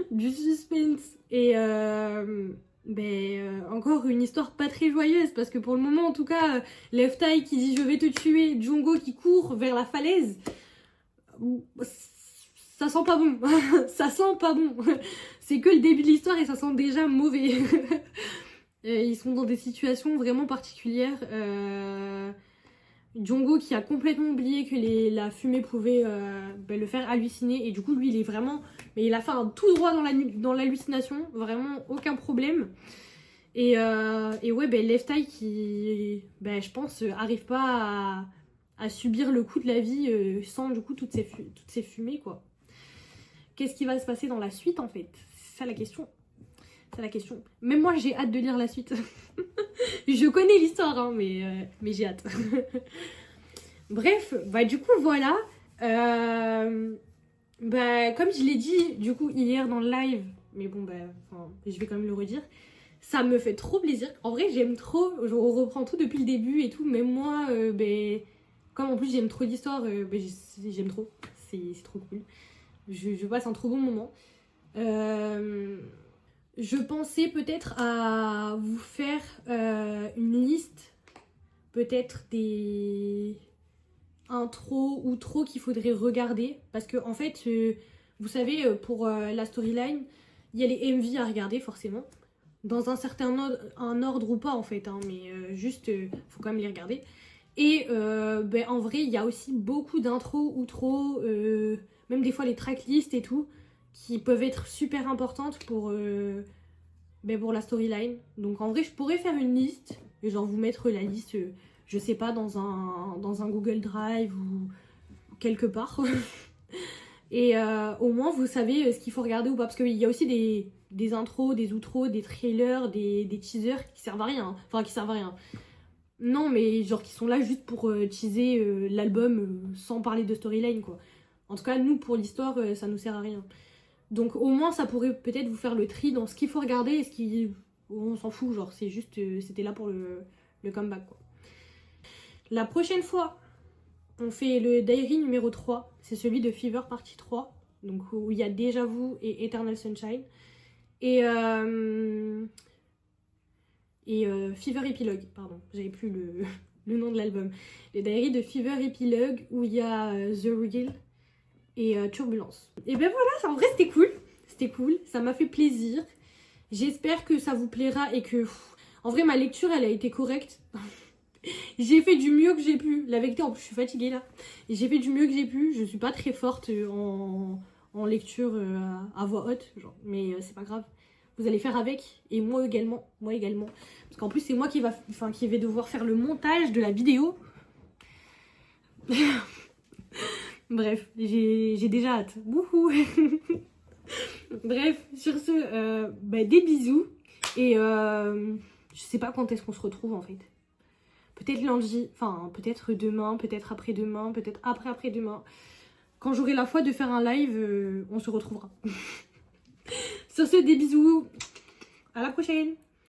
Du suspense. Et encore une histoire pas très joyeuse, parce que pour le moment, en tout cas, Left Eye qui dit je vais te tuer, Django qui court vers la falaise, ça sent pas bon. Ça sent pas bon. C'est que le début de l'histoire et ça sent déjà mauvais. Ils sont dans des situations vraiment particulières. Django qui a complètement oublié que la fumée pouvait le faire halluciner, et du coup lui il est vraiment, mais il a fait un tout droit dans l'hallucination, vraiment aucun problème. Et ouais, Left Eye qui, je pense, arrive pas à subir le coup de la vie sans du coup toutes ces fumées quoi. Qu'est-ce qui va se passer dans la suite en fait? C'est ça la question. C'est la question. Même moi j'ai hâte de lire la suite. Je connais l'histoire hein, mais j'ai hâte. Bref, du coup voilà. Comme je l'ai dit du coup hier dans le live, mais bon je vais quand même le redire. Ça me fait trop plaisir. En vrai j'aime trop, je reprends tout depuis le début et tout. Même moi, comme en plus j'aime trop l'histoire, j'aime trop. C'est trop cool. Je passe un trop bon moment. Je pensais peut-être à vous faire une liste, peut-être des intros ou outros qu'il faudrait regarder. Parce que en fait, vous savez, pour la storyline, il y a les MV à regarder forcément. Dans un certain ordre ou pas en fait, hein, mais juste, faut quand même les regarder. Et en vrai, il y a aussi beaucoup d'intros, outros, même des fois les tracklists et tout, qui peuvent être super importantes pour la storyline. Donc en vrai je pourrais faire une liste et genre vous mettre la liste je sais pas dans un Google Drive ou quelque part. Et au moins vous savez ce qu'il faut regarder ou pas, parce qu'il y a aussi des intros, des outros, des trailers, des teasers qui servent à rien, enfin qui servent à rien. Non mais genre qui sont là juste pour teaser l'album sans parler de storyline quoi. En tout cas nous pour l'histoire ça nous sert à rien. Donc au moins ça pourrait peut-être vous faire le tri dans ce qu'il faut regarder et ce qui... On s'en fout, genre c'est juste... C'était là pour le comeback quoi. La prochaine fois, on fait le diary numéro 3. C'est celui de Fever partie 3. Donc où il y a Déjà Vu et Eternal Sunshine. Et Fever Epilogue, pardon. J'avais plus le nom de l'album. Le diary de Fever Epilogue où il y a The Real et Turbulence. Et voilà, en vrai c'était cool. C'était cool, ça m'a fait plaisir. J'espère que ça vous plaira et que... En vrai ma lecture elle a été correcte. J'ai fait du mieux que j'ai pu. La vérité en plus je suis fatiguée là. Et j'ai fait du mieux que j'ai pu. Je suis pas très forte en lecture à voix haute. Genre. Mais c'est pas grave. Vous allez faire avec. Et moi également. Parce qu'en plus c'est moi qui vais devoir faire le montage de la vidéo. Bref, j'ai déjà hâte. Wouhou. Bref, sur ce, des bisous. Et je sais pas quand est-ce qu'on se retrouve en fait. Peut-être lundi, enfin peut-être demain, peut-être après-demain, peut-être après-après-demain. Quand j'aurai la foi de faire un live, on se retrouvera. Sur ce, des bisous. À la prochaine.